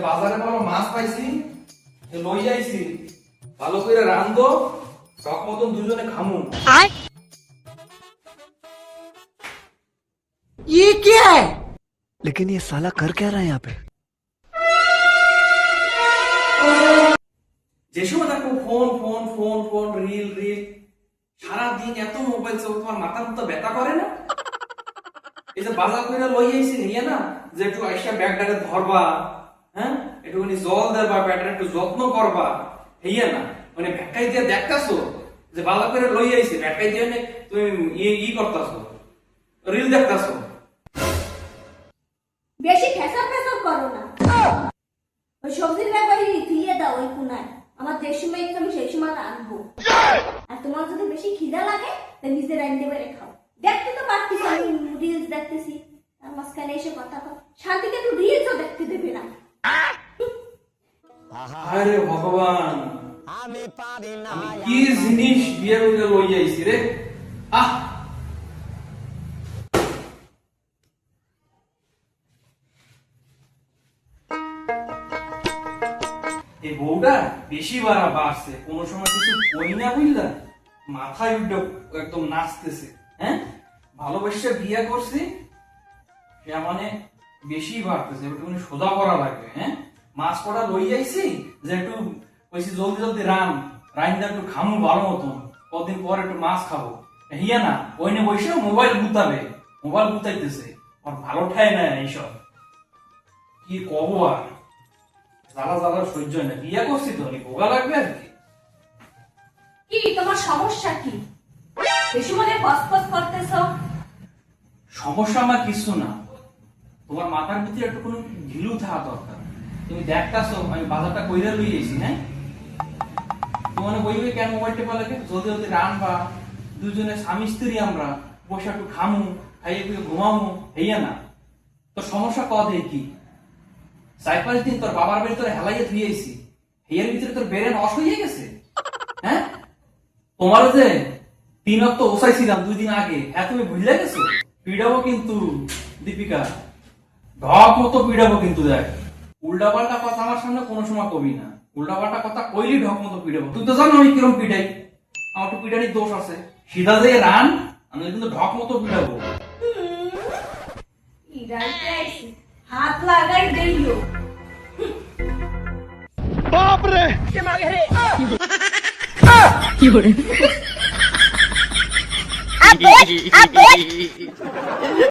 বাজারে ভালো মাছ পাইছি, লই আইছি, ভালো করে রান্ধো, সব মতন দুজনে খামু। ये क्या है? लेकिन ये साला कर क्या रहा है यहाँ पे? যে সময় দেখো phone phone phone phone reel reel, সারাদিন এত মোবাইল চলছে, তোমার মাথা মতো ব্যথা করে না? এই যে বাজার করে লই আইছি নিয়ে না, যে একটু আইসা ব্যাগটাকে ধরবা, হ্যাঁ একটুখানি জল দেবা, ব্যাগটা একটু যত্ন করবা, হইয়া না মানে ভ্যাটকাই দিয়ে দেখতাছো যে বাজার করে লই আইছি, ভ্যাটকাই দিয়ে তুমি ই করতাছো, রিল দেখতাছো। বেশি ফেসার ফেসার করো না। ওই সবজির ব্যাপারে দিয়ে দাও ওই কোনায়, আমার যে সময় ইচ্ছা আমি সেই সময় রাখবো। আর তোমার যদি বেশি খিদা লাগে তাহলে নিজে রান্ধতে পারে খাও। দেখতে তো পারতেছি আমি রিলস দেখতেছি, আর মাঝখানে এসে কথা কও, শান্তিতে একটু রিলসও দেখতে দেবে না। আরে ভগবান, আমি কি জিনিস বিয়ে করে লই আইছি রে। আহ এই বউটা বেশি বাড়া বাড়ছে, কোন সময় কিছু কই না বুঝলা, মাথায় উঠে একদম নাচতেছে। হ্যাঁ ভালোবাসা বিয়ে করছি, সে মানে বেশি বাড়তেছে, একটু সোজা করা লাগবে। হ্যাঁ মাছ কটা লই যাইছি, যে একটু কইছি জলদি জলদি রাইন্দা একটু খামু ভালো মতন, কদিন পর একটু মাছ খাবো। হিয়া না ওই না বসে মোবাইল গুতাবে, মোবাইল গুতাইতেছে, আর ভালো ঠায় না এইসব, কি কব আর, জ্বালা জ্বালা সহ্য হয় না। বিয়ে করছি তো ভোগা লাগবে আর কি। কি তোমার সমস্যা কি? বেশি মনে ফসফস করতেছো। সমস্যা আমার কিছু না, তোমার মাথার ভিতরে একটু কোনো ঘিলু থাকা দরকার। তুমি দেখতাছো আমি বাজারটা কইরা লই আইছি, হ্যাঁ তোমার বইবে কেন মোবাইল টেপা লাগে, জলদি জলদি রানবা, দুজনে স্বামী স্ত্রী আমরা বসে একটু খামু, খাইয়ে খুঁয়ে ঘুমামু, হইয়া না তো সমস্যা কদে কি? 4-5 দিন তোর বাবার বাড়ি তোর হেলাইয়া ধুয়ে আইছি, হেয়ার ভিতরে তোর বেড়ে নষ্ট হয়ে গেছে। হ্যাঁ তোমার যে 3 অক্ট ওসাইছিলাম 2 দিন আগে, হ্যাঁ তুমি ভুলে গেছো? পিড়াবো কিন্তু দীপিকা, ঢক মতো পিড়াবো কিন্তু। দেখ উল্টা পাল্টা কথা আমার সামনে কোনো সময় কবি না, উল্টা পাল্টা কথা কইলি ঢক মতো পিড়াবো। তুই তো জানো আমি কিরম পিটাই, আমার তো পিটারির দোষ আছে। সিধা দিয়ে রান, আমি কিন্তু ঢক মতো পিটাবো। হাত লাগাই দিও। बाप रे! अबे